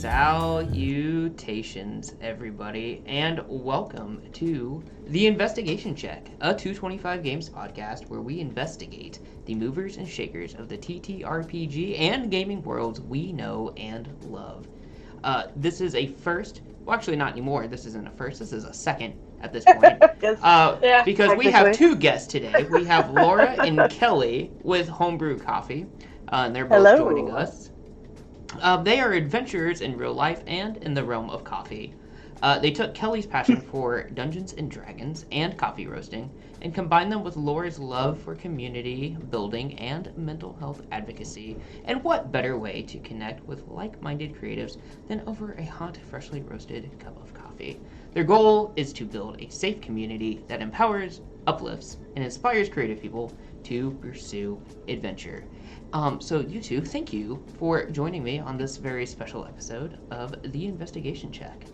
Salutations, everybody, and welcome to The Investigation Check, a 225 Games podcast where we investigate the movers and shakers of the TTRPG and gaming worlds we know and love. This is a first, well, actually not anymore, this isn't a first, this is a second at this point. Yes. Yeah. Because we have Technically. two guests today. We have Laura and Kelly with Homebrew Coffee, and they're both joining Hello. us. They are adventurers in real life and in the realm of coffee. They took Kelly's passion for Dungeons and Dragons and coffee roasting and combined them with Laura's love for community building and mental health advocacy. And what better way to connect with like minded creatives than over a hot, freshly roasted cup of coffee? Their goal is to build a safe community that empowers, uplifts, and inspires creative people to pursue adventure. So you two, thank you for joining me on this very special episode of The Investigation Check.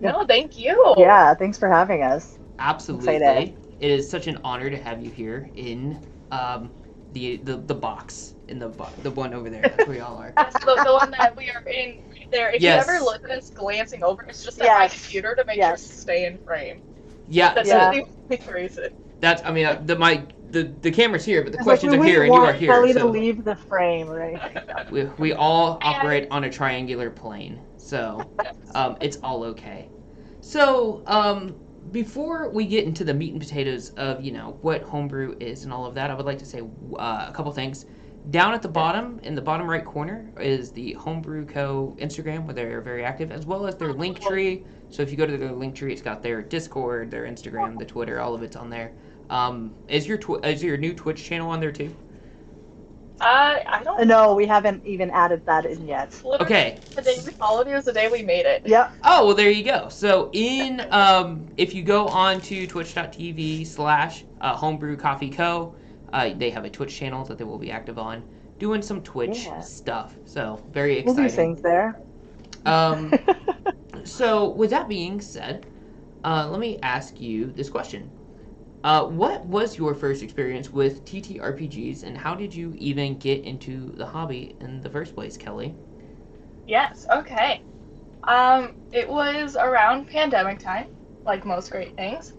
No, thank you. Yeah, thanks for having us. Absolutely. Excited. It is such an honor to have you here in the box, in the one over there. That's where y'all are. That's the one that we are in right there. If Yes. you ever look at us glancing over, it's just at my Yes. computer to make sure Yes. to stay in frame. Yeah, That's Yeah. the only reason. that's I mean the camera's here, but the It's questions like are we here and you are want here. Kelly to So leave the frame, right? we all operate on a triangular plane, so it's all okay. So before we get into the meat and potatoes of what homebrew is and all of that, I would like to say a couple things. Down at the bottom, in the bottom right corner, is the Homebrew Co. Instagram, where they're very active, as well as their link tree. So if you go to their link tree, it's got their Discord, their Instagram, the Twitter, all of it's on there. Is your new Twitch channel on there too? I don't No, we haven't even added that in yet. literally, Okay. The day we followed you is the day we made it. Yep. Oh, well, there you go. So if you go on to twitch.tv/Homebrew Coffee Co., they have a Twitch channel that they will be active on, doing some Twitch Yeah. stuff. So very We'll do exciting. things there. So with that being said, let me ask you this question. What was your first experience with TTRPGs, and how did you even get into the hobby in the first place, Kelly? Yes, okay. It was around pandemic time, like most great things.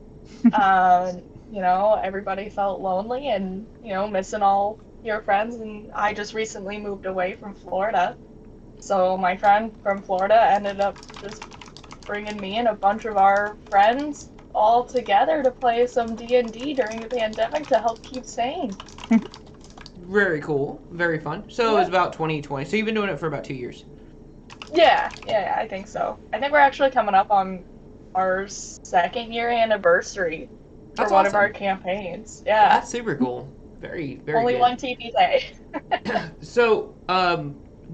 Everybody felt lonely and, missing all your friends, and I just recently moved away from Florida. So my friend from Florida ended up just bringing me and a bunch of our friends all together to play some D&D during the pandemic to help keep sane. Very cool. Very fun. So it was about 2020. So you've been doing it for about 2 years. Yeah, I think so. I think we're actually coming up on our 2nd year anniversary for That's one of awesome. our campaigns. Yeah. That's super cool. Very, very Only good. one TP day. So,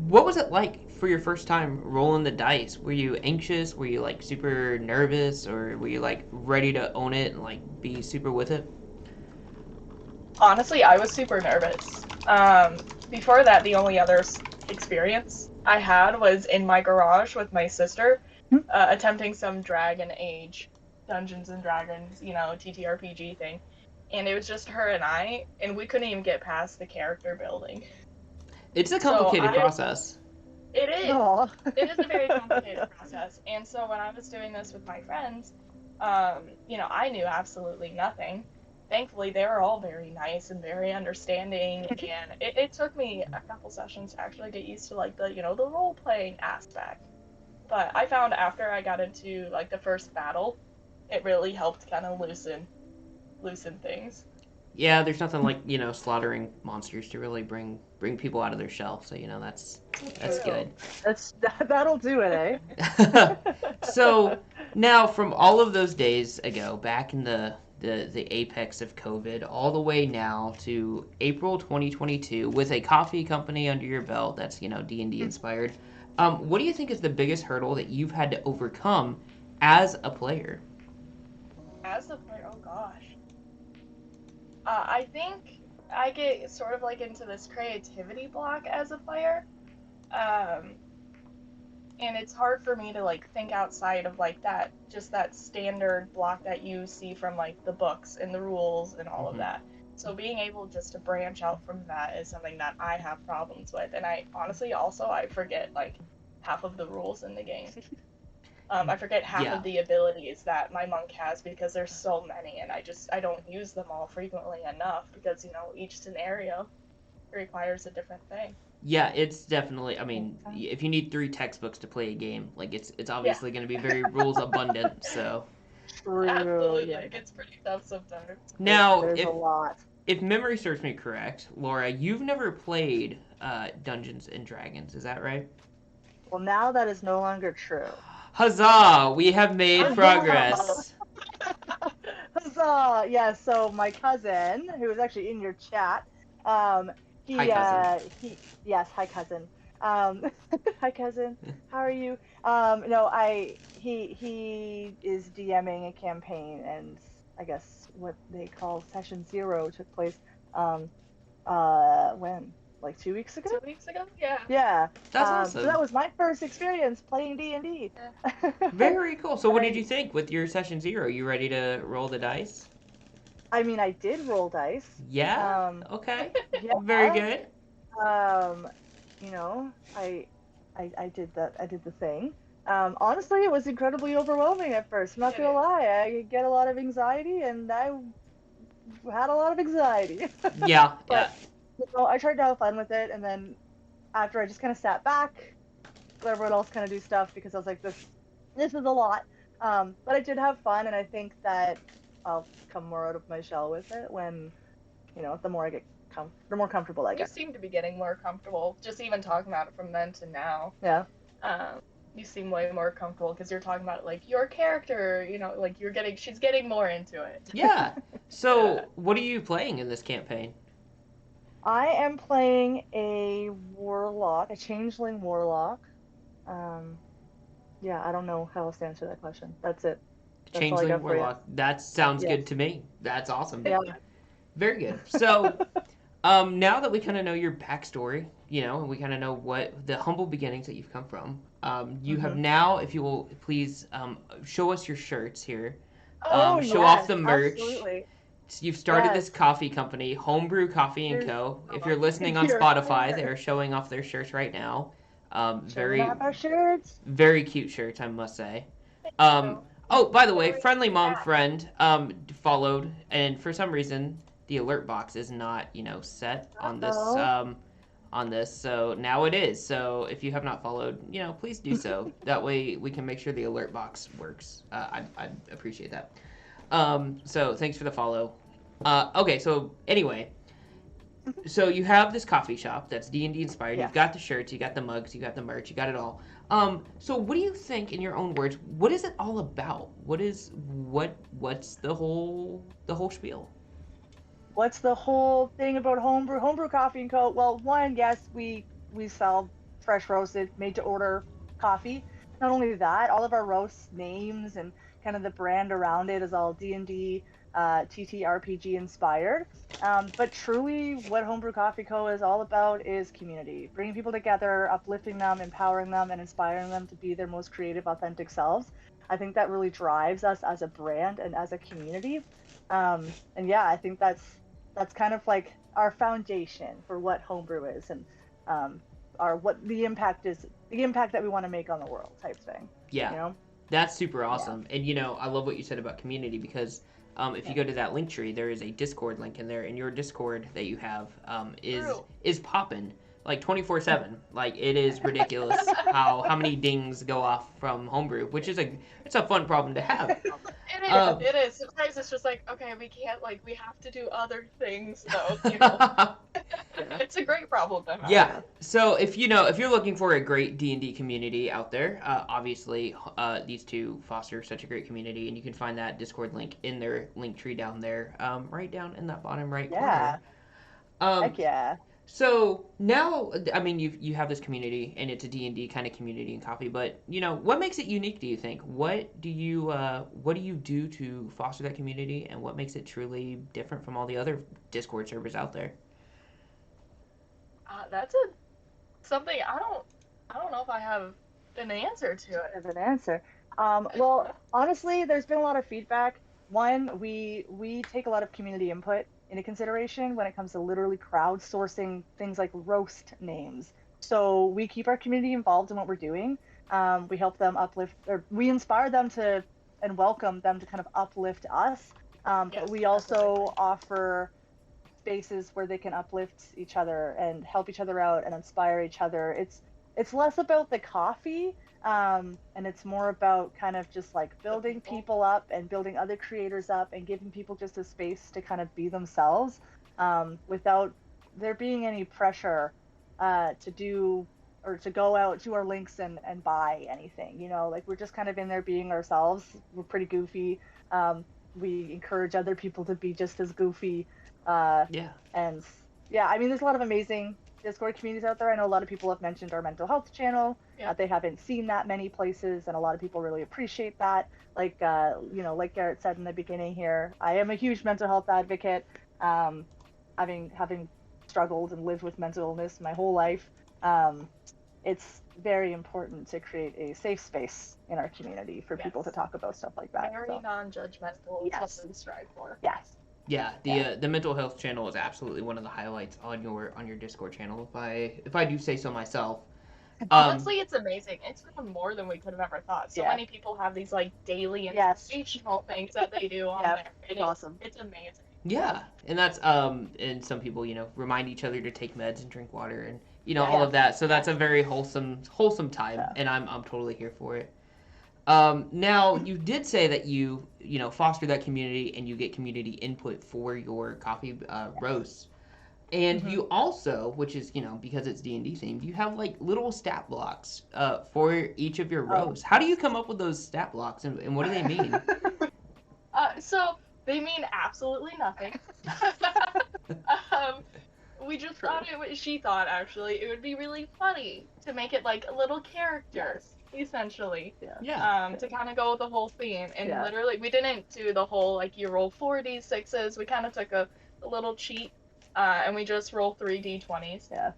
what was it like for your first time rolling the dice? Were you anxious? Were you like super nervous, or were you like ready to own it and like be super with it? Honestly, I was super nervous. Before that, the only other experience I had was in my garage with my sister, attempting some Dragon Age, Dungeons and Dragons, TTRPG thing. And it was just her and I, and we couldn't even get past the character building. It's a complicated process. It is. Aw. It is a very complicated process. And so when I was doing this with my friends, I knew absolutely nothing. Thankfully, they were all very nice and very understanding, and it took me a couple sessions to actually get used to the role-playing aspect. But I found after I got into the first battle, it really helped kind of loosen things. Yeah, there's nothing like slaughtering monsters to really bring people out of their shell. So that's good. That'll do it, eh? So now, from all of those days ago, back in the apex of COVID, all the way now to April 2022, with a coffee company under your belt that's D&D inspired, what do you think is the biggest hurdle that you've had to overcome as a player? As a player, oh gosh. I think I get sort of into this creativity block as a player. And it's hard for me to think outside of that standard block that you see from the books and the rules and all of that. So being able just to branch out from that is something that I have problems with. And I honestly I forget half of the rules in the game. I forget half of the abilities that my monk has because there's so many, and I don't use them all frequently enough because each scenario requires a different thing. Yeah, it's definitely. I mean, if you need 3 textbooks to play a game, it's obviously going to be very rules abundant. So, True. Absolutely, Yeah. it gets pretty tough sometimes. Now, There's if a lot. if memory serves me correct, Laura, you've never played Dungeons and Dragons, is that right? Well, now that is no longer true. Huzzah! We have made Huzzah! progress. Huzzah! Yeah, so my cousin, who is actually in your chat, Hi, cousin. yes, hi cousin. Hi cousin, how are you? No, he is DMing a campaign, and I guess what they call session 0 took place, um, when? Like 2 weeks ago? 2 weeks ago? Yeah. Yeah. That's So awesome. that was my first experience playing D&D. Very cool. So, what did I- you think with your session 0? You ready to roll the dice? I mean, I did roll dice. Yeah. Okay. Yeah. Very good. Um, you know, I did that. I did the thing. Honestly, it was incredibly overwhelming at first. I'm not gonna lie. I get a lot of anxiety, and I had a lot of anxiety. Yeah. But I tried to have fun with it, and then after I just kind of sat back, let everyone else kind of do stuff because I was like, this is a lot. But I did have fun, and I think that I'll come more out of my shell with it when, the more I get the more comfortable I You get. seem to be getting more comfortable, just even talking about it from then to now. Yeah. You seem way more comfortable because you're talking about like your character, like she's getting more into it. Yeah. So, what are you playing in this campaign? I am playing a warlock, a changeling warlock. Yeah, I don't know how else to answer that question. That's it. That's all I Changeling got for you. Warlock. That sounds Yes. good to me. That's awesome. Yeah. Very good. So, now that we kind of know your backstory, and we kind of know what the humble beginnings that you've come from, you have now, if you will please show us your shirts here. Oh, Show yes, off the merch. absolutely. You've started Yes. this coffee company, Homebrew Coffee and Co. If you're listening on Here. Spotify, they are showing off their shirts right now. Showing Very, off our shirts. very cute shirts, I must say. Oh, by the way, friendly mom friend followed, and for some reason the alert box is not, set on this on this. So now it is. So if you have not followed, please do so. That way we can make sure the alert box works. I appreciate that. So thanks for the follow. Okay, so anyway, so you have this coffee shop that's D&D inspired. Yes. You've got the shirts, you got the mugs, you got the merch, you got it all. So what do you think, in your own words, what is it all about? What's the whole spiel? What's the whole thing about Homebrew? Homebrew Coffee and Co. Well, one, yes, we sell fresh roasted, made to order coffee. Not only that, all of our roast names and kind of the brand around it is all D&D, TTRPG inspired. But truly, what Homebrew Coffee Co. is all about is community, bringing people together, uplifting them, empowering them, and inspiring them to be their most creative, authentic selves. I think that really drives us as a brand and as a community. And yeah, I think that's kind of like our foundation for what Homebrew is, and what the impact that we want to make on the world type thing. Yeah. That's super awesome. Yeah. And I love what you said about community, because if you go to that link tree, there is a Discord link in there, and your Discord that you have is popping like 24/7. Like, it is ridiculous how many dings go off from Homebrew, which is it's a fun problem to have. It is. Sometimes it's just like, okay, we can't, we have to do other things, though. It's a great problem to have. Yeah. So if you're looking for a great D&D community out there, obviously these two foster such a great community, and you can find that Discord link in their link tree down there, right down in that bottom right corner. Heck yeah. So now, I mean, you have this community, and it's a D&D kind of community in coffee. But what makes it unique? Do you think? What do you do to foster that community, and what makes it truly different from all the other Discord servers out there? That's something I don't know if I have an answer to it. As an answer, well, honestly, there's been a lot of feedback. One, we take a lot of community input into consideration when it comes to literally crowdsourcing things like roast names. So we keep our community involved in what we're doing. We help them uplift, or we inspire them to, and welcome them to kind of uplift us. But we also offer spaces where they can uplift each other and help each other out and inspire each other. It's less about the coffee And it's more about kind of just like building people. people up and building other creators up and giving people just a space to kind of be themselves, without there being any pressure to do or to go out to our links and buy anything. Like we're just kind of in there being ourselves. We're pretty goofy. We encourage other people to be just as goofy. Yeah. And yeah, I mean, there's a lot of amazing Discord communities out there. I know a lot of people have mentioned our mental health channel. Yeah. They haven't seen that many places, and a lot of people really appreciate that. Like, like Garrett said in the beginning here, I am a huge mental health advocate. Having struggled and lived with mental illness my whole life, it's very important to create a safe space in our community for people to talk about stuff like that. Very non-judgmental. Yes. What we strive for. Yes. Yeah, the mental health channel is absolutely one of the highlights on your Discord channel. If I do say so myself. Honestly, it's amazing. It's grown more than we could have ever thought. So many people have these like daily inspirational things that they do on there. It's awesome. It's amazing. Yeah, and that's and some people remind each other to take meds and drink water and all of that. So that's a very wholesome time, and I'm totally here for it. Now you did say that you foster that community and you get community input for your coffee roasts, and you also, which is because it's D&D themed, you have like little stat blocks for each of your roasts. How do you come up with those stat blocks, and what do they mean? So they mean absolutely nothing. We just thought she thought actually it would be really funny to make it like a little character. Essentially, to kind of go with the whole theme, and literally we didn't do the whole like you roll 4d6s. We kind of took a little cheat, and we just roll 3d20s. Yeah,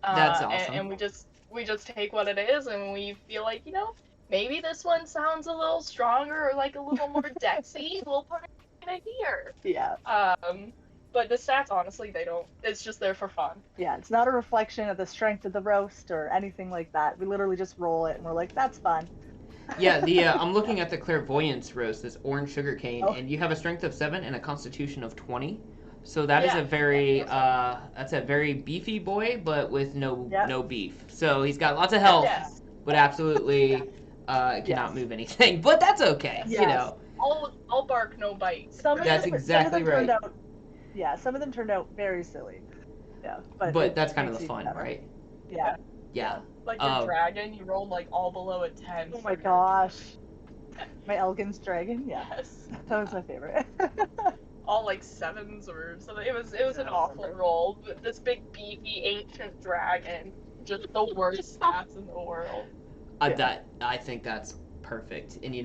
that's awesome. And we just take what it is, and we feel like maybe this one sounds a little stronger or like a little more dexy. We'll put it in here. Yeah. But the stats, honestly, they don't. It's just there for fun. Yeah, it's not a reflection of the strength of the roast or anything like that. We literally just roll it, and we're like, that's fun. Yeah, I'm looking at the clairvoyance roast, this orange sugarcane, and you have a strength of 7 and a constitution of 20. So that is a very that's a very beefy boy, but with no beef. So he's got lots of health, but absolutely cannot move anything. But that's okay, All bark, no bite. That's exactly right. Some of them turned out very silly. Yeah, but that's kind of the fun, right? Yeah. Yeah. Like your dragon, you rolled like all below a 10. Oh my gosh. My Elgin's dragon, yes. That was my favorite. All like 7s or something. It was an awful roll. But this big beefy ancient dragon, just the worst stats in the world. I think that's perfect. And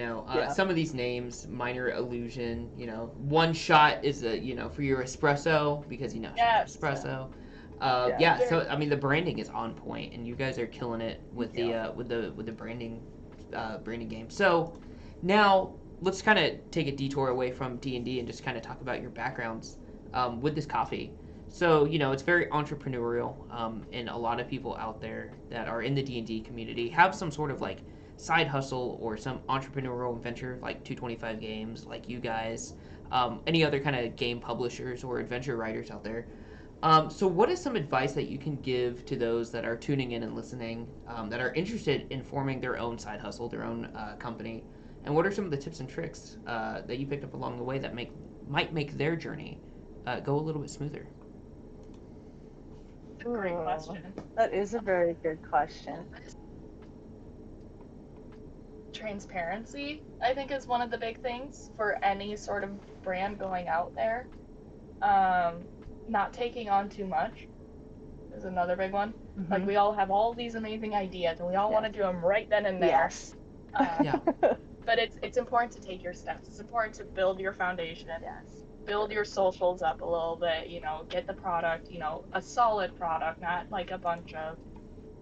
some of these names, minor illusion, one shot is for your espresso because espresso. So I mean the branding is on point, and you guys are killing it with the branding game. So now let's kind of take a detour away from D&D and just kind of talk about your backgrounds with this coffee. So it's very entrepreneurial, and a lot of people out there that are in the D&D community have some sort of like side hustle or some entrepreneurial venture, like 225 Games, like you guys, any other kind of game publishers or adventure writers out there. So what is some advice that you can give to those that are tuning in and listening, that are interested in forming their own side hustle, their own company? And what are some of the tips and tricks that you picked up along the way that might make their journey go a little bit smoother? Great question. That is a very good question. Transparency, I think, is one of the big things for any sort of brand going out there. Not taking on too much is another big one. Mm-hmm. Like, we all have all these amazing ideas, and we all want to do them right then and there. Yes. But it's important to take your steps. It's important to build your foundation. Yes. Build your socials up a little bit, get the product, a solid product, not like a bunch of,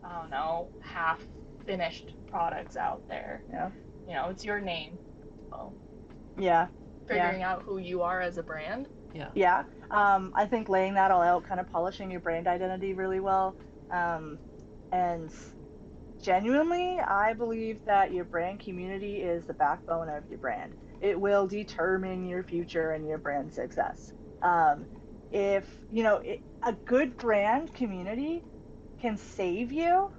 I don't know, half-finished products out there. Yeah. It's your name. So figuring out who you are as a brand. Yeah. I think laying that all out, kind of polishing your brand identity really well. And genuinely, I believe that your brand community is the backbone of your brand. It will determine your future and your brand success. If a good brand community can save you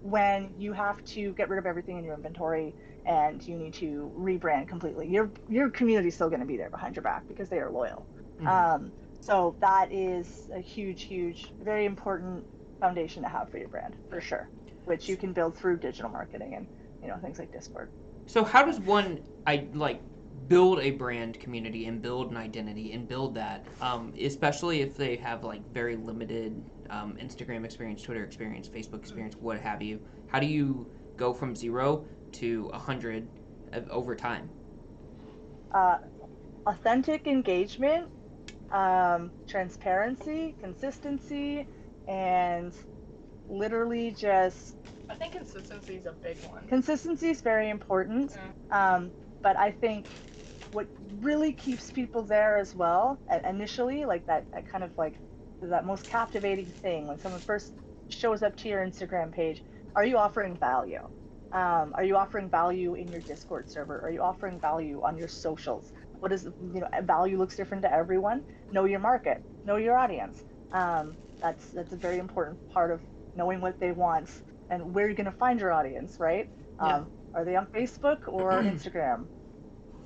when you have to get rid of everything in your inventory and you need to rebrand completely. Your community's still going to be there behind your back because they are loyal. So that is a huge, very important foundation to have for your brand, for sure, which you can build through digital marketing and things like Discord. So how does one build a brand community and build an identity and build that, especially if they have like very limited Instagram experience, Twitter experience, Facebook experience, what have you? How do you go from 0 to 100 over time? Authentic engagement, transparency, consistency, and literally just... I think consistency is a big one. Consistency is very important, but I think what really keeps people there as well, initially, like that kind of like that most captivating thing when someone first shows up to your Instagram page, are you offering value? Are you offering value in your Discord server? Are you offering value on your socials? What is, value looks different to everyone. Know your market, know your audience. That's a very important part of knowing what they want and where you're going to find your audience, right? Yeah. Are they on Facebook or Instagram,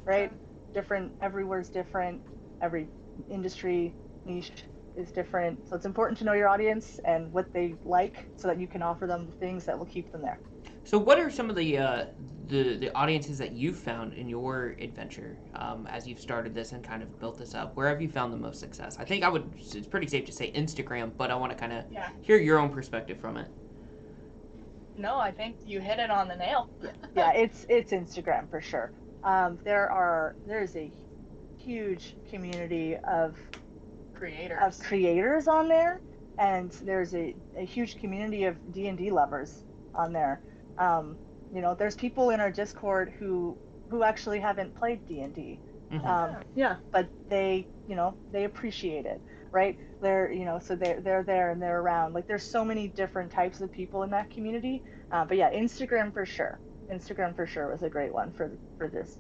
right? Different, everywhere's different. Every industry niche is different. So it's important to know your audience and what they like so that you can offer them things that will keep them there. So what are some of the audiences that you've found in your adventure as you've started this and kind of built this up? Where have you found the most success? I think it's pretty safe to say Instagram, but I want to kind of hear your own perspective from it. No, I think you hit it on the nail. Yeah, it's Instagram for sure. There's a huge community of creators on there, and there's a huge community of D&D lovers on there. There's people in our Discord who actually haven't played D&D. But they appreciate it, right? So they're there and they're around. Like, there's so many different types of people in that community. But yeah, Instagram for sure. Instagram for sure was a great one for this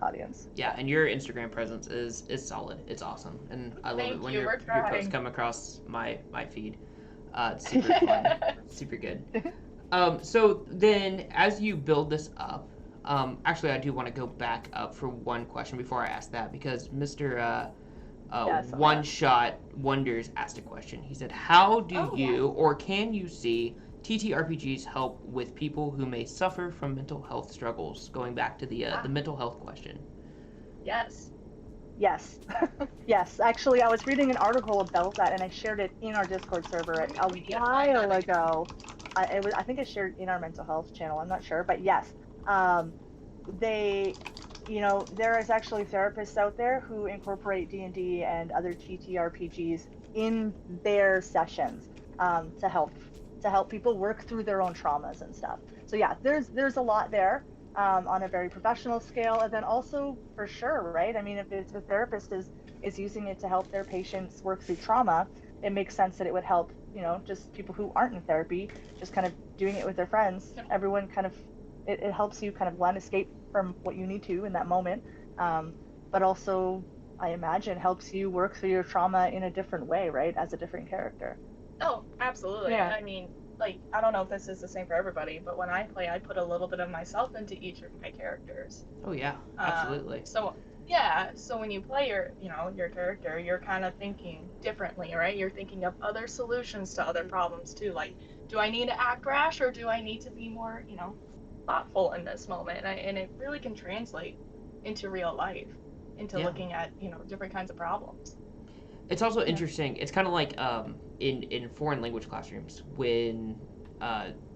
audience. Yeah, and your Instagram presence is solid. It's awesome, and I love it when your posts come across my feed. It's super fun, super good. So then, as you build this up, actually, I do want to go back up for one question before I ask that, because Mr. One Shot Wonders asked a question. He said, "How do you or can you see TTRPGs help with people who may suffer from mental health struggles?" Going back to the mental health question. Yes. Yes. Actually, I was reading an article about that, and I shared it in our Discord server a while ago. I think I shared in our mental health channel. I'm not sure, but yes, there is actually therapists out there who incorporate D&D and other TTRPGs in their sessions to help people work through their own traumas and stuff. So yeah, there's a lot there on a very professional scale, and then also for sure, right? I mean, if the therapist is using it to help their patients work through trauma, it makes sense that it would help, just people who aren't in therapy, just kind of doing it with their friends. Everyone kind of, it helps you kind of, one, escape from what you need to in that moment, but also, I imagine, helps you work through your trauma in a different way, right? As a different character. Oh, absolutely. Yeah. I mean, like, I don't know if this is the same for everybody, but when I play, I put a little bit of myself into each of my characters. Oh yeah, absolutely. So when you play your character, you're kind of thinking differently, right? You're thinking of other solutions to other problems too. Like, do I need to act rash, or do I need to be more, thoughtful in this moment? And it really can translate into real life, into looking at, different kinds of problems. It's also interesting. It's kind of like in foreign language classrooms, when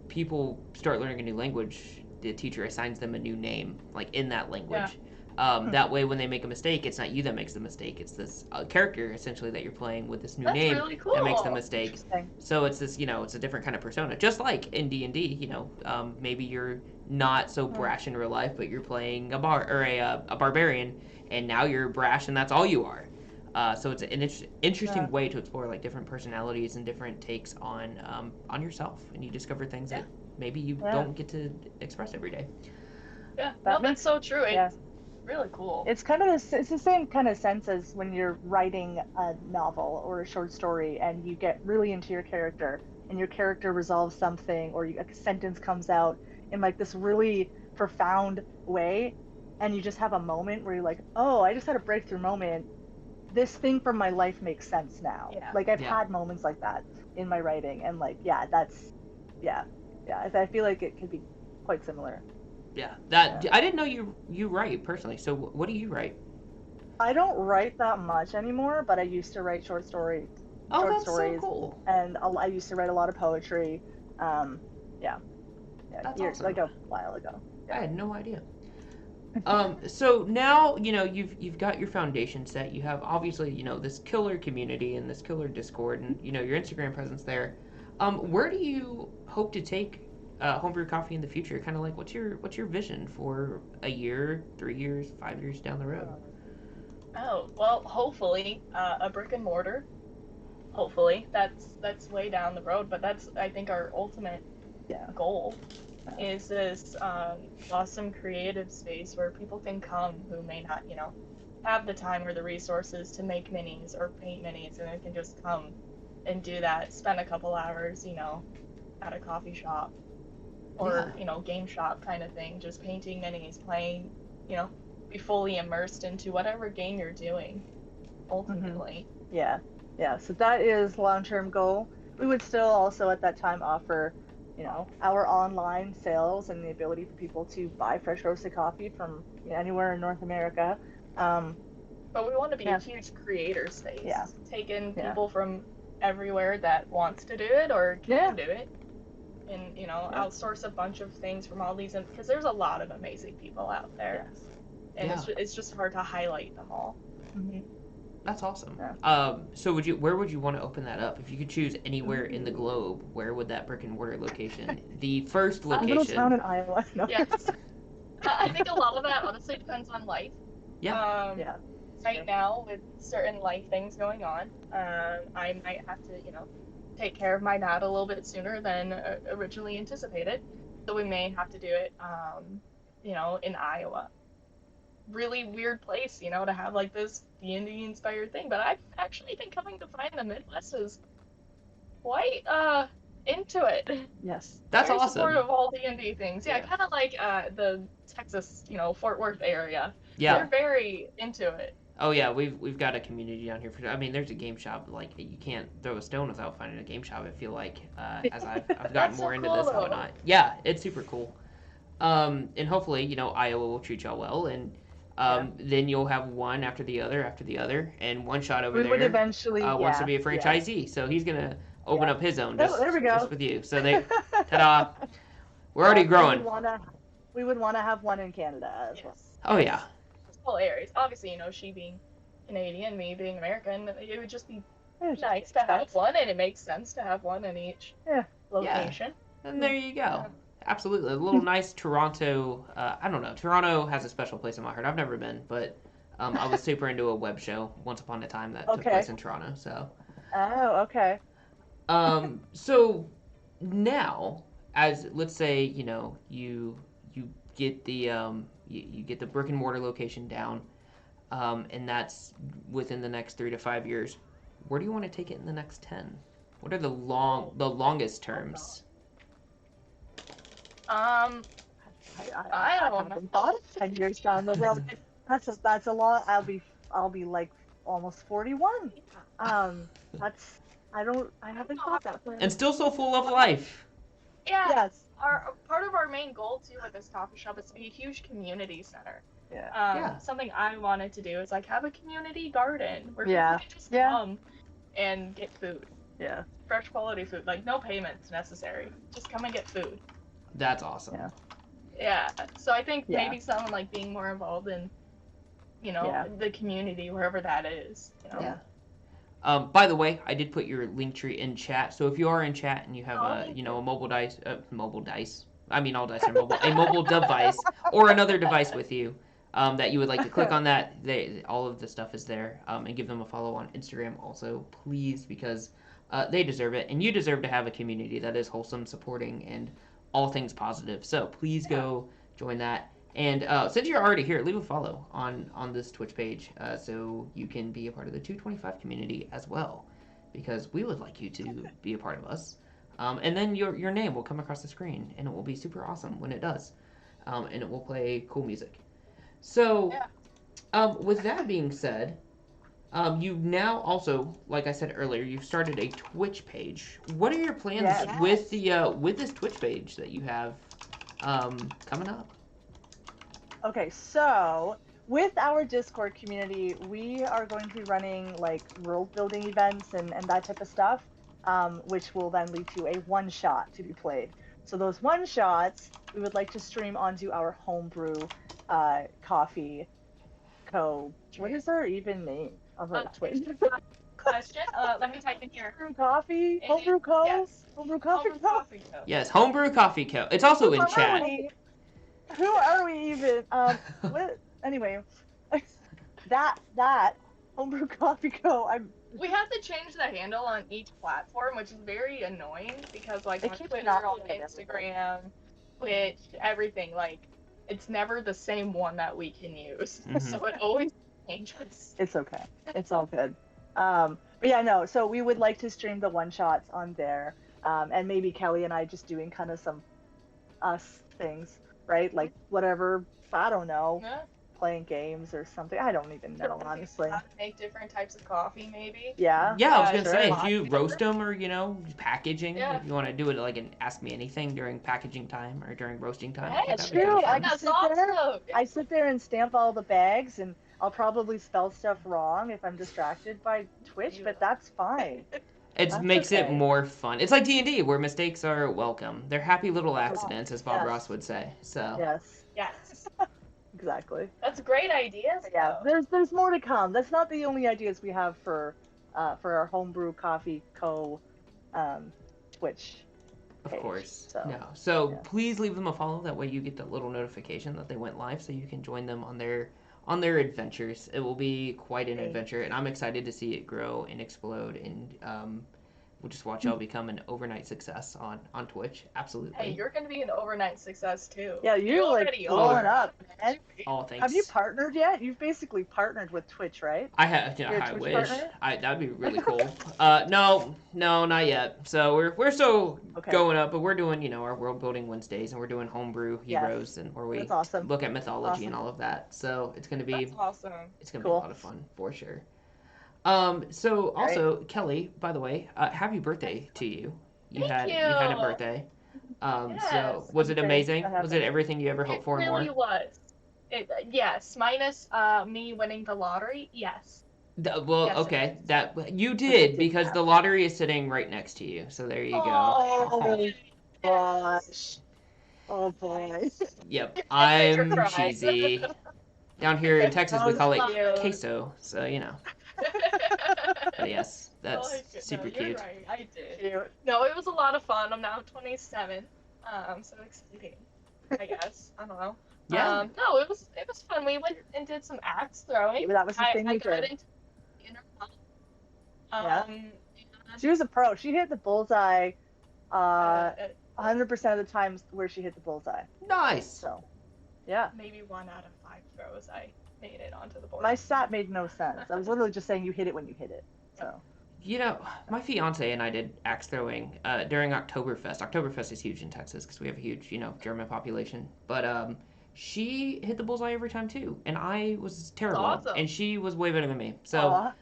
people start learning a new language, the teacher assigns them a new name, like in that language. That way, when they make a mistake, it's not you that makes the mistake. It's this character, essentially, that you're playing with this new name really cool. that makes the mistake. So it's this, it's a different kind of persona. Just like in D&D, maybe you're not so brash in real life, but you're playing a barbarian, and now you're brash, and that's all you are. So it's an interesting way to explore like different personalities and different takes on yourself, and you discover things that maybe you don't get to express every day. Yeah, that's so true. It's really cool. It's kind of it's the same kind of sense as when you're writing a novel or a short story, and you get really into your character. and your character resolves something, or a sentence comes out in like this really profound way, and you just have a moment where you're like, oh, I just had a breakthrough moment. This thing from my life makes sense now. Yeah. Like I've Yeah. had moments like that in my writing, and like yeah. I feel like it could be quite similar. Yeah, I didn't know you write personally. So what do you write? I don't write that much anymore, but I used to write short Oh, stories, that's so cool. and I used to write a lot of poetry. Yeah, That's years awesome. like a while ago. I had no idea. So now you've got your foundation set. You have obviously this killer community and this killer Discord and your Instagram presence there. Where do you hope to take Homebrew Coffee in the future? Kind of like what's your vision for a year, 3 years, 5 years down the road? Oh, well, hopefully a brick and mortar. Hopefully that's way down the road, but that's I think our ultimate goal is this awesome creative space where people can come who may not have the time or the resources to make minis or paint minis, and they can just come and do that, spend a couple hours at a coffee shop or game shop kind of thing, just painting minis, playing, be fully immersed into whatever game you're doing ultimately. Yeah. So that is long-term goal. We would still also at that time offer, our online sales and the ability for people to buy fresh roasted coffee from anywhere in North America. But we want to be a huge creator space. Yeah. Take in people from everywhere that wants to do it or can do it. And, outsource a bunch of things from all these, because there's a lot of amazing people out there. Yes. And it's just hard to highlight them all. Mm-hmm. That's awesome. Yeah. So where would you want to open that up? If you could choose anywhere in the globe, where would that brick and mortar location? The first location. A little town in Iowa. No. Yes. I think a lot of that honestly depends on life. Yeah. Right now, with certain life things going on, I might have to, take care of my dad a little bit sooner than originally anticipated. So we may have to do it, in Iowa. Really weird place, to have like this D&D inspired thing. But I've actually been coming to find the Midwest is quite into it. Yes. That's Very awesome. supportive of all D&D things. Yeah, kind of like the Texas, Fort Worth area. Yeah. They're very into it. Oh yeah, we've got a community down here. I mean, there's a game shop. Like you can't throw a stone without finding a game shop. I feel like as I've gotten more into this and whatnot. Yeah, it's super cool. And hopefully, Iowa will treat y'all well, and then you'll have one after the other, and one shot over there. We would eventually wants to be a franchisee, so he's gonna open up his own. Just, there we go. Just with you. So ta-da! We're already growing. We would want to have one in Canada as well. Oh yeah. Hilarious. Obviously, she being Canadian, me being American, it would just be nice to have one, and it makes sense to have one in each location. Yeah. And there you go. Absolutely. A little nice Toronto, I don't know. Toronto has a special place in my heart. I've never been, but I was super into a web show once upon a time that took place in Toronto. So. Oh, okay. So now, as let's say, you get the you get the brick and mortar location down, and that's within the next 3 to 5 years. Where do you want to take it in the next 10? What are the longest terms? I haven't thought of 10 years down the road. That's a lot. I'll be like almost 41. I haven't thought that far. And still so full of life. Yeah. Yes. Part of our main goal too with this coffee shop is to be a huge community center. Yeah. Something I wanted to do is like have a community garden where people can just come and get food. Yeah. Fresh quality food, like no payments necessary. Just come and get food. That's awesome. Yeah. So I think maybe someone like being more involved in, the community wherever that is. Yeah. By the way, I did put your link tree in chat. So if you are in chat and you have a mobile dice, I mean all dice are mobile, a mobile device or another device with you, that you would like to click on that, all of the stuff is there. And give them a follow on Instagram also, please, because they deserve it, and you deserve to have a community that is wholesome, supporting, and all things positive. So please go join that. And since you're already here, leave a follow on this Twitch page, so you can be a part of the 225 community as well, because we would like you to be a part of us. And then your name will come across the screen, and it will be super awesome when it does. And it will play cool music. So, with that being said, you now also, like I said earlier, you've started a Twitch page. What are your plans Yes. with this Twitch page that you have coming up? Okay, so with our Discord community, we are going to be running like world building events and that type of stuff, which will then lead to a one shot to be played. So those one shots we would like to stream onto our Homebrew Coffee Co. What is our even name of our Twitch? Question. Let me type in here. Homebrew Coffee? Homebrew Co? Yes. Homebrew Coffee Homebrew Co? Coffee Co. Yes, Homebrew Coffee Co. It's also in chat. Who are we even? What? Anyway, that Homebrew Coffee Co. We have to change the handle on each platform, which is very annoying because like It on keeps Twitter, not on being Instagram, Twitch, everything, like it's never the same one that we can use. Mhm. So it always changes. It's okay. It's all good. But yeah, no. So we would like to stream the one shots on there, and maybe Kelly and I just doing kind of some us things, right? Like whatever. I don't know. Yeah. Playing games or something. I don't even know, honestly. How to make different types of coffee, maybe. Yeah. Yeah, I was gonna Sure. say if you roast them or packaging, Yeah. if you want to do it like an Ask Me Anything during packaging time or during roasting time. Hey, that'd it's be really true. fun. I That's sit there. awesome. I sit there and stamp all the bags, and I'll probably spell stuff wrong if I'm distracted by Twitch, but that's fine. It That's makes it okay. more fun. It's like D&D where mistakes are welcome. They're happy little accidents, as Bob Yes. Ross would say. So Yes, Yes. exactly. That's great ideas. Yeah, though. there's more to come. That's not the only ideas we have for our Homebrew Coffee Co. Twitch of page, course, so, no. So yeah. please leave them a follow. That way you get the little notification that they went live, so you can join them on their adventures. It will be quite an Great. adventure, and I'm excited to see it grow and explode. And we'll just watch y'all become an overnight success on Twitch. Absolutely. Hey, you're gonna be an overnight success too. Yeah, you're like already blowing are. up, man. Oh, thanks. Have you partnered yet? You've basically partnered with Twitch, right? I have. You're a I Twitch wish. partner? That'd be really cool. No, not yet. So we're still Okay. going up, but we're doing our world building Wednesdays, and we're doing homebrew Yes. heroes, and where we That's awesome. look at mythology and Awesome. all of that. So it's gonna be That's awesome. be a Cool. lot of fun for sure. So also Kelly, by the way, happy birthday to you. You Thank had a you. birthday. So Yes. was it Okay, amazing? that Was it happened. everything you ever It hoped for and really more? was. Yes, minus me winning the lottery. Yes. Well, Yes, it okay, is. that you it did did because the happen. lottery is sitting right next to you. So there you go. Oh gosh. Oh boy. Yep, You're I'm right. cheesy. Down here in Texas, we That call it was cute. queso. So But yes, that's super You're cute. right. I did. Cute. No, it was a lot of fun. I'm now 27. So exciting. I guess. I don't know. Yeah. No, it was fun. We went and did some axe throwing. Maybe that was the thing I we got did. into inner Yeah. and, She was a pro. She hit the bullseye 100% uh, of the times where she hit the bullseye. Nice. So, yeah. maybe 1 out of 5 throws I made it onto the board. My stat made no sense. I was literally just saying you hit it when you hit it. So, My fiance and I did axe throwing during Oktoberfest. Oktoberfest is huge in Texas because we have a huge, German population. But she hit the bullseye every time too, and I was terrible, awesome. and she was way better than me. So aw,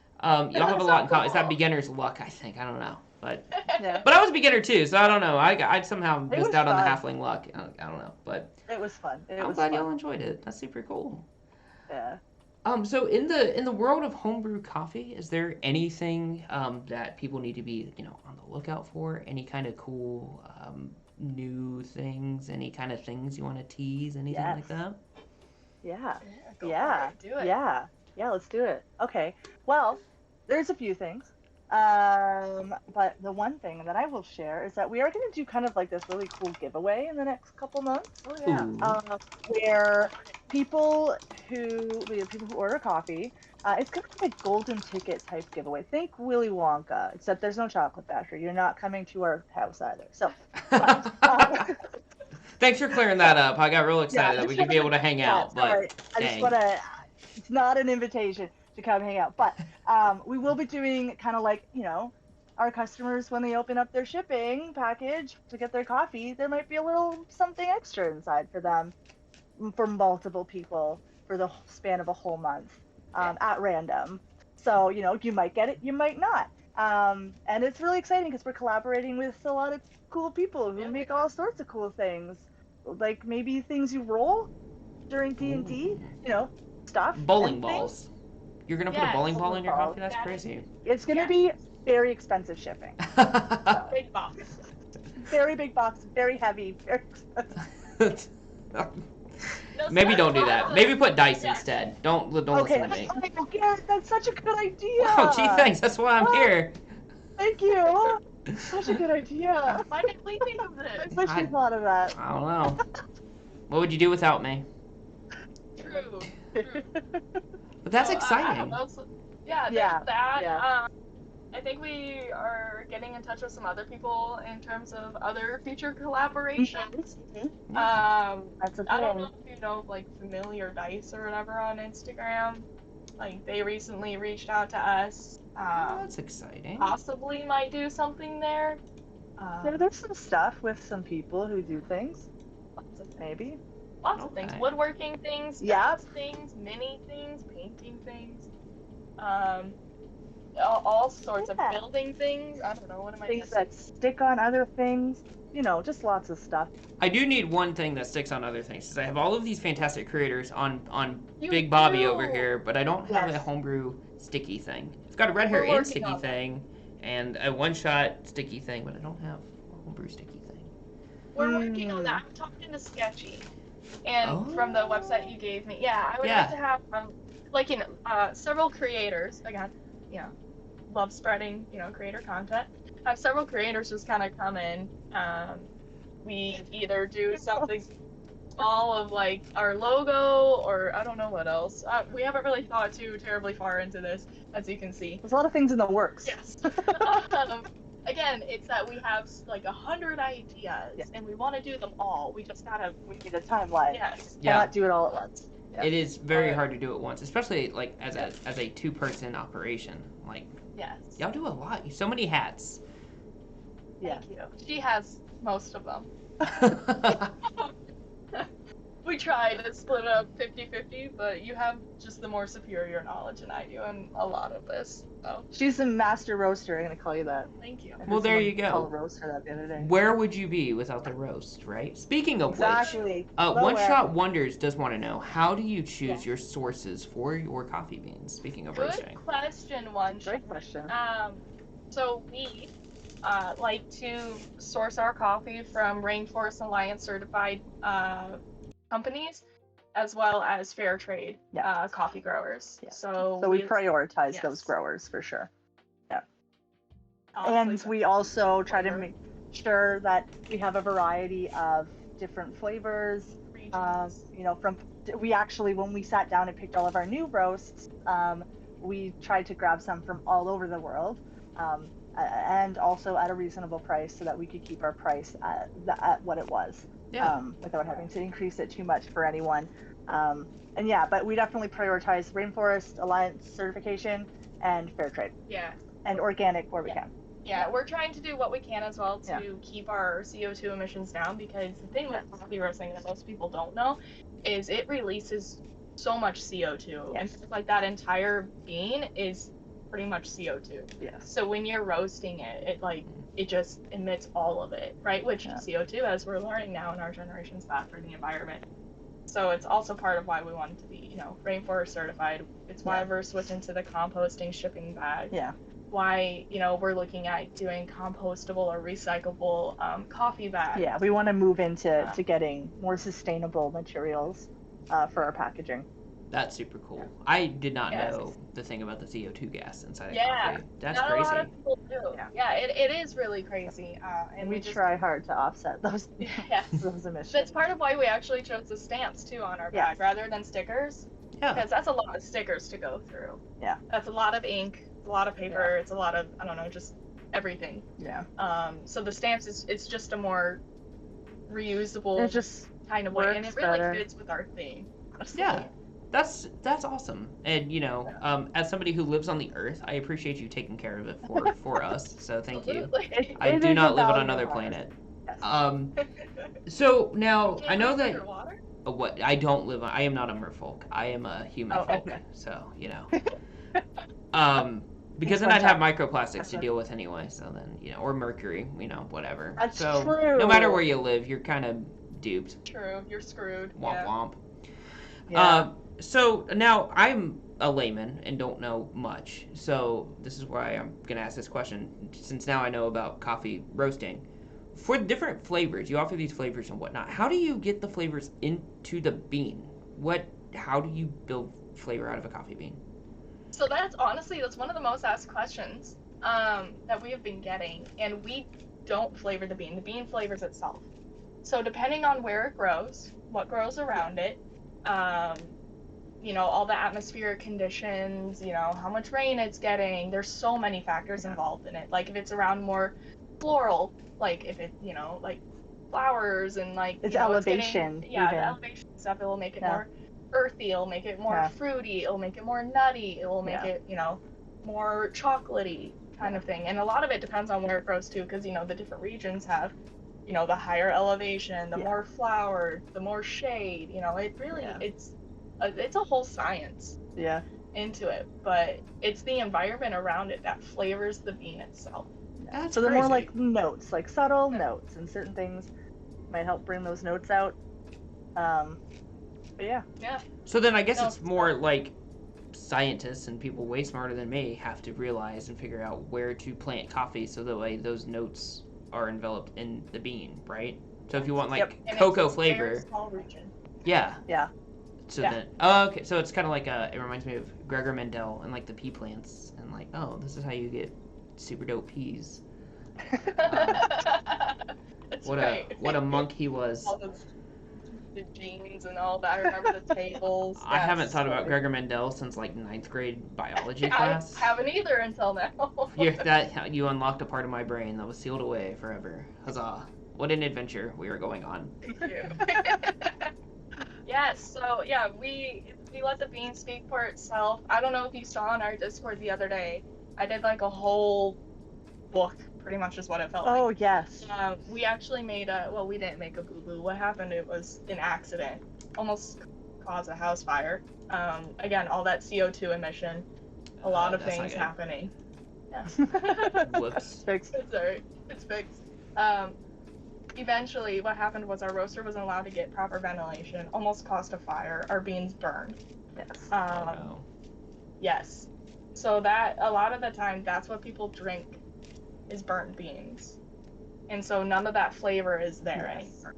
y'all have a That's lot in so common. It's that cool. beginner's luck, I think. I don't know, but yeah, I was a beginner too, so I don't know. I somehow It missed was out on the fun. halfling luck. I don't know, but it was fun. It I'm was glad fun. y'all enjoyed it. That's super cool. Yeah. So in the world of homebrew coffee, is there anything that people need to be on the lookout for? Any kind of cool new things? Any kind of things you want to tease? Anything like Yes. that? Yeah. Go Yeah. for it. Do it. Yeah, let's do it. Okay. Well, there's a few things. But the one thing that I will share is that we are going to do kind of like this really cool giveaway in the next couple months. Oh yeah. Ooh. Where people who order coffee, it's kind of like a golden ticket type giveaway. Think Willy Wonka, except there's no chocolate factory. You're not coming to our house either. So, Thanks for clearing that up. I got real excited that we could be able to hang out, but sorry. I just dang. want to. It's not an invitation to come hang out, but we will be doing kind of like our customers, when they open up their shipping package to get their coffee, there might be a little something extra inside for them, for multiple people for the span of a whole month, at random. So, you might get it, you might not. And it's really exciting because we're collaborating with a lot of cool people who make all sorts of cool things, like maybe things you roll during D&D, stuff. Bowling and balls. things. You're gonna put a Yes. bowling ball in your Bowling coffee? That's balls. crazy. It's going to Yeah. be very expensive shipping. Big box. Very big box, very heavy, very expensive. No, Maybe don't do sorry. that. Maybe put dice Yeah. instead. Don't Okay, listen to me. oh, Garrett, that's such a good idea. Oh, gee, thanks. That's why I'm Oh. here. Thank you. Such a good idea. Why did we think of I this? wish we thought of that. I don't know. What would you do without me? True. But that's So, exciting. Yeah, there's Yeah, that. yeah. I think we are getting in touch with some other people in terms of other future collaborations. That's a I don't thing. know if you know, like, Familiar Dice or whatever on Instagram. Like, they recently reached out to us. Oh, that's exciting. Possibly might do something there. There's some stuff with some people who do things, Lots of, maybe. lots of things. Okay. Woodworking things, Yep. dance things, mini things, painting things. All sorts Yeah. of building things. I don't know, what am I Things missing? that stick on other things, just lots of stuff. I do need one thing that sticks on other things, because I have all of these fantastic creators on You Big Bobby do. over here, but I don't have a Yes. homebrew sticky thing. It's got a red hair We're and working sticky on that. thing, and a one-shot sticky thing, but I don't have a homebrew sticky thing. We're working on that. I'm talking to Sketchy, and from the website you gave me, I would Yeah. like to have several creators. Again, love spreading creator content. Have several creators just kind of come in. We either do something small of like our logo, or I don't know what else. We haven't really thought too terribly far into this, as you can see. There's a lot of things in the works. Yes. Again, it's that we have like 100 ideas, and we want to do them all. We just gotta. We need a timeline. Yes. Yeah. Cannot do it all at once. Yeah. It is very Alright. hard to do it once, especially like as a two-person operation. Like, Yes. y'all do a lot. You so many hats. Yeah. Thank you. She has most of them. We tried to split it up 50-50, but you have just the more superior knowledge than I do in a lot of this. So, She's a master roaster. I'm gonna call you that. thank you. I heard Well, there someone you go. Call a roaster that the other day. Where would you be without the roast, right? Speaking of which, Exactly. One Nowhere. Shot Wonders does want to know, how do you choose your sources for your coffee beans? Speaking of Good roasting. question, one. Great question. So we like to source our coffee from Rainforest Alliance certified companies, as well as fair trade coffee growers. Yeah. So So we prioritize yes. those growers for sure. honestly, And we also try to flavor. make sure that we have a variety of different flavors. regions. We actually, when we sat down and picked all of our new roasts, we tried to grab some from all over the world, and also at a reasonable price, so that we could keep our price at what it was, without having to increase it too much for anyone. But we definitely prioritize Rainforest Alliance certification and fair trade Yeah. and organic where we can. Yeah, we're trying to do what we can as well to keep our CO2 emissions down, because the thing with coffee roasting that most people don't know is it releases so much CO2. Yes. And like that entire bean is pretty much CO2. Yes. So when you're roasting it, it just emits all of it, right? Which CO2, as we're learning now in our generation, is bad for the environment. So it's also part of why we wanted to be, rainforest certified. It's why we're switching to the composting shipping bag. Yeah. Why, we're looking at doing compostable or recyclable coffee bags. Yeah, we want to move into to getting more sustainable materials for our packaging. That's super cool. I did not know the thing about the CO2 gas inside of Yeah, coffee. That's not crazy. a lot of people do. Yeah. It is really crazy. And We just try hard to offset those Yes. those emissions. That's part of why we actually chose the stamps too on our bag rather than stickers. Yeah. Because that's a lot of stickers to go through. Yeah. That's a lot of ink, a lot of paper, it's a lot of, I don't know, just everything. Yeah. So the stamps it's just a more reusable It just kind of way, and it works really better. fits with our theme. Yeah. That's awesome. And as somebody who lives on the earth, I appreciate you taking care of it for us. So thank you. Absolutely. I It do is not a live on value another of ours. planet. Yes. So now Can't I know drink that your water? what I don't live on. I am not a merfolk. I am a human Oh, folk. okay. So because then Fun I'd have fact. microplastics to deal with anyway. So then or mercury. Whatever. That's So true. no matter where you live, you're kind of duped. True, you're screwed. Womp Yeah. womp. Yeah. So now I'm a layman and don't know much. So this is why I'm gonna ask this question, since now I know about coffee roasting. For the different flavors, you offer these flavors and whatnot. How do you get the flavors into the bean? How do you build flavor out of a coffee bean? So that's one of the most asked questions that we have been getting, and we don't flavor the bean. The bean flavors itself. So depending on where it grows, what grows around it, all the atmospheric conditions, how much rain it's getting. There's so many factors involved in it. Like if it's around more floral, like if it, like flowers and like It's it's elevation. the even. elevation stuff. It will make it Yeah. more earthy. It'll make it more Yeah. fruity. It'll make it more nutty. It will make Yeah. it, more chocolatey kind of thing. And a lot of it depends on where it grows too, because the different regions have, the higher elevation, the Yeah. more flowered, the more shade. It really Yeah. it's a whole science Yeah. into it, but it's the environment around it that flavors the bean itself. That's So they're more crazy. like notes, like subtle notes, and certain things might help bring those notes out. But yeah. Yeah. So then I guess No, it's more like scientists and people way smarter than me have to realize and figure out where to plant coffee so that way those notes are enveloped in the bean, right? So if you want like Yep. And cocoa it's a very flavor, small region. yeah. Yeah. So Yeah. then, okay, so it's kind of like it reminds me of Gregor Mendel and like the pea plants and like, oh, this is how you get super dope peas. That's What right. a monk he was. All the genes and all that. I remember the tables. I haven't Yes. thought about Gregor Mendel since like 9th grade biology I class. haven't either until now. You unlocked a part of my brain that was sealed away forever. Huzzah! What an adventure we were going on. Thank you. Yes, so yeah, we let the bean speak for itself. I don't know if you saw on our Discord the other day. I did like a whole book, pretty much is what it felt like. Oh yes. We actually made we didn't make a boo-boo. What happened, it was an accident. Almost caused a house fire. Again, all that CO2 emission. A lot of that's not things good. happening. Yeah. Whoops. Fixed. It's alright. It's fixed. Eventually, what happened was our roaster wasn't allowed to get proper ventilation. Almost caused a fire. Our beans burned. Yes. Oh, no. Yes. So that a lot of the time, that's what people drink, is burnt beans, and so none of that flavor is there Yes. anymore.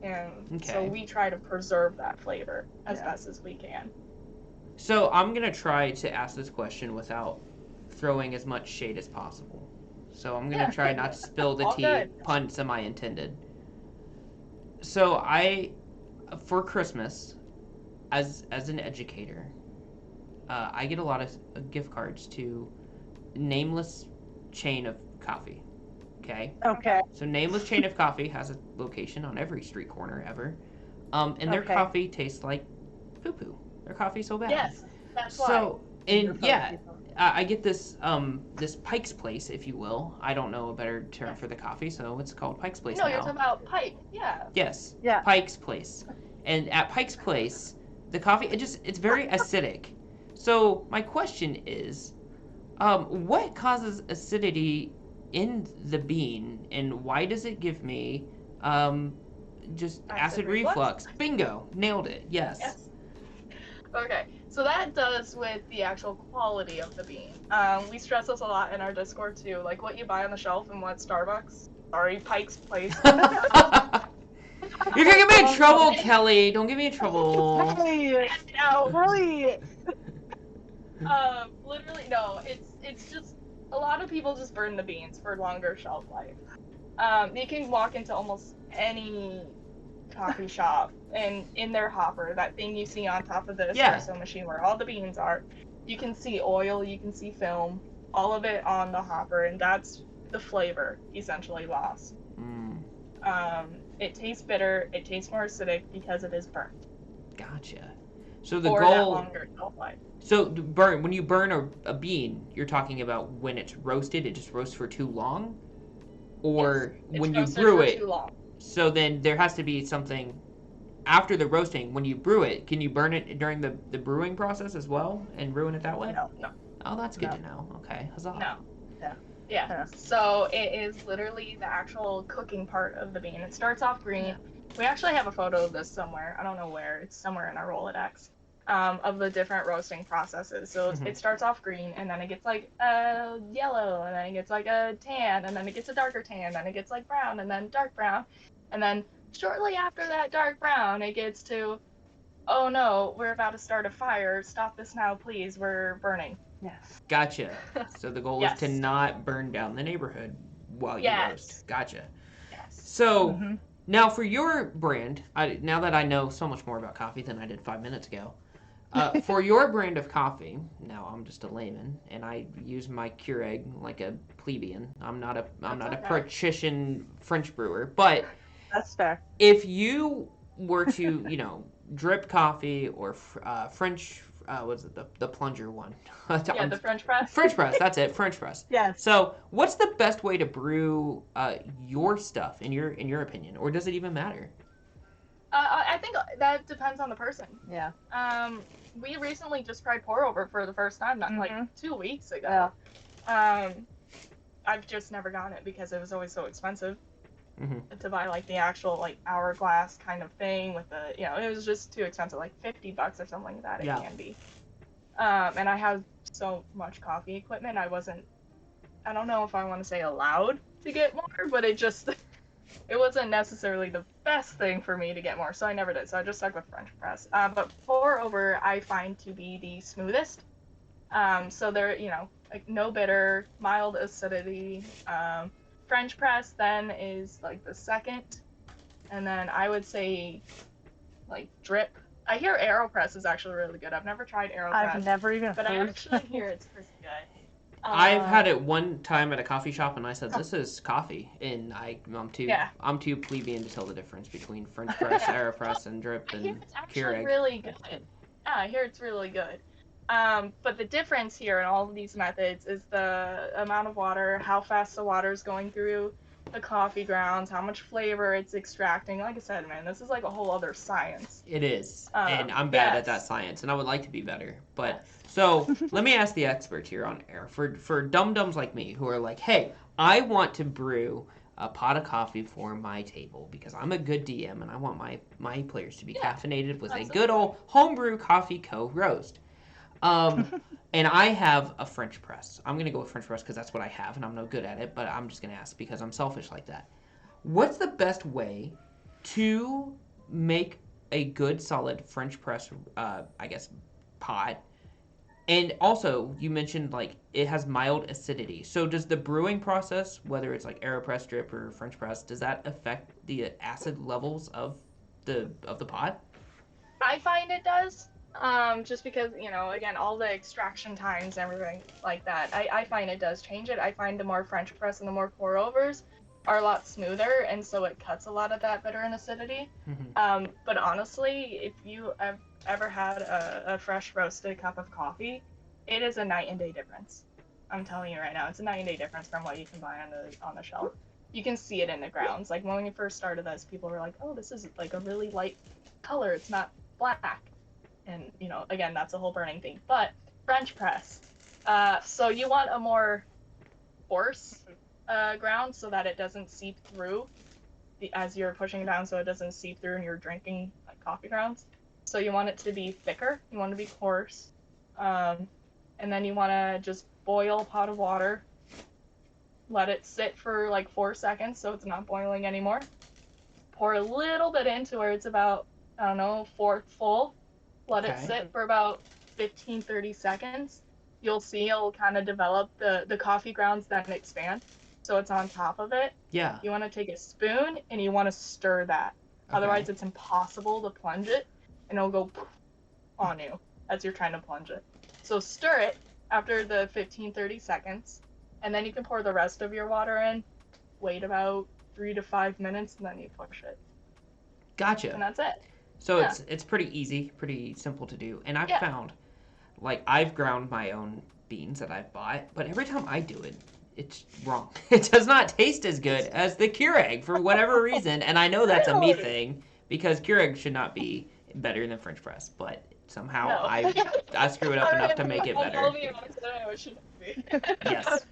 And so Okay. we try to preserve that flavor as Yeah. best as we can. So I'm gonna try to ask this question without throwing as much shade as possible. So I'm gonna Yeah. try not to spill the All tea, good. pun semi-intended. So for Christmas, as an educator, I get a lot of gift cards to Nameless Chain of Coffee. Okay. Okay. So Nameless Chain of Coffee has a location on every street corner ever, and their Okay. coffee tastes like poo-poo. Their coffee's so bad. Yes, that's why. So and yeah, I get this this Pike's Place, if you will. I don't know a better term for the coffee, so it's called Pike's Place No, now. you're talking about pipe. Yeah. Yes. Yeah. Pike's Place. And at Pike's Place, the coffee it's very acidic. So my question is, what causes acidity in the bean, and why does it give me just acid reflux? Bingo, nailed it. Yes. Yes. Okay, so that does with the actual quality of the bean. We stress this a lot in our Discord too, like what you buy on the shelf and what Starbucks, sorry, Pike's Place. You're gonna get me in trouble, Kelly. Don't get me in trouble. Hey, No, really? literally no. It's just a lot of people just burn the beans for longer shelf life. You can walk into almost any coffee shop and in their hopper, that thing you see on top of the Yeah. espresso machine where all the beans are, you can see oil, you can see film, all of it on the hopper, and that's the flavor essentially lost. Mm, It tastes bitter, it tastes more acidic because it is burnt. gotcha. So the for that goal. longer shelf life. So when you burn a bean, you're talking about when it's roasted, it just roasts for too long, or Yes, when it's you roasted brew for it. too long. So then there has to be something after the roasting. When you brew it, can you burn it during the brewing process as well and ruin it that way? No. No. Oh, that's good No. to know. Okay, huzzah. No. Yeah. Yeah. Yeah. So it is literally the actual cooking part of the bean. It starts off green. Yeah. We actually have a photo of this somewhere. I don't know where. It's somewhere in our Rolodex. Of the different roasting processes. So Mhm. it starts off green, and then it gets like yellow, and then it gets like a tan, and then it gets a darker tan, then it gets like brown, and then dark brown, and then shortly after that dark brown, it gets to, oh no, we're about to start a fire. Stop this now, please. We're burning. Yes. Gotcha. So the goal is to Yes. not burn down the neighborhood while you roast. Yes. Gotcha. Yes. So Mhm. now for your brand, now that I know so much more about coffee than I did 5 minutes ago, for your brand of coffee, now I'm just a layman and I use my Keurig like a plebeian. I'm not a Okay. patrician French brewer, but That's fair. if you were to, drip coffee or French, what's it, the plunger one? Yeah, the French press. French press, that's it, French press. Yes. So, what's the best way to brew your stuff in your opinion, or does it even matter? I think that depends on the person. Yeah. We recently just tried pour over for the first time, not like Mhm. 2 weeks ago. I've just never gotten it because it was always so expensive to buy like the actual like hourglass kind of thing with the, it was just too expensive, like $50 or something like that. It can be. And I have so much coffee equipment. I don't know if I want to say allowed to get more, but it wasn't necessarily the best thing for me to get more, so I never did. So I just stuck with French press. But pour over I find to be the smoothest. So they're, like no bitter, mild acidity. French press then is like the second, and then I would say like drip. I hear AeroPress is actually really good. I've never tried AeroPress. I've never even but I heard. actually hear it's pretty good. I've had it one time at a coffee shop, and I said, "This is coffee," and I'm too plebeian to tell the difference between French press, AeroPress, and drip I hear and it's actually Keurig. really good. Yeah, I hear it's really good. But the difference here in all of these methods is the amount of water, how fast the water is going through the coffee grounds, how much flavor it's extracting. Like I said, man, this is like a whole other science. It is, and I'm bad at that Yes. science, and I would like to be better. But so let me ask the experts here on air for dum-dums like me who are like, "Hey, I want to brew a pot of coffee for my table because I'm a good DM and I want my players to be caffeinated with a good old homebrew coffee co-roast." And I have a French press. I'm gonna go with French press because that's what I have, and I'm no good at it. But I'm just gonna ask because I'm selfish like that. What's the best way to make a good solid French press, I guess, pot? And also, you mentioned like it has mild acidity. So does the brewing process, whether it's like AeroPress, drip, or French press, does that affect the acid levels of the pot? I find it does. Just because, again, all the extraction times and everything like that, I find it does change it. I find the more French press and the more pour overs are a lot smoother, and so it cuts a lot of that bitter and acidity. But honestly, if you have ever had a fresh roasted cup of coffee, it is a night and day difference. I'm telling you right now, it's a night and day difference from what you can buy on the shelf. You can see it in the grounds. Like when we first started this, people were like, "Oh, this is like a really light color. It's not black." And again, that's a whole burning thing. But French press. So you want a more coarse ground so that it doesn't seep through as you're pushing it down, so it doesn't seep through and you're drinking like coffee grounds. So you want it to be thicker. You want it to be coarse, and then you want to just boil a pot of water. Let it sit for like 4 seconds so it's not boiling anymore. Pour a little bit into where it's about, I don't know, fourth full. Let it sit for about 15-30 seconds. You'll see it'll kind of develop the coffee grounds then expand. So it's on top of it. Yeah. You want to take a spoon and you want to stir that. Okay. Otherwise, it's impossible to plunge it and it'll go on you as you're trying to plunge it. So stir it after the 15-30 seconds, and then you can pour the rest of your water in. Wait about 3 to 5 minutes, and then you push it. Gotcha. And that's it. So Yeah. it's pretty easy, pretty simple to do. And I've Yeah. found, like, I've ground my own beans that I've bought, but every time I do it, it's wrong. It does not taste as good as the Keurig for whatever reason, and I know that's a me Really? thing because Keurig should not be better than French press, but somehow No. I screw it up enough to make it better. I'll be honest, I know it shouldn't be. Yes.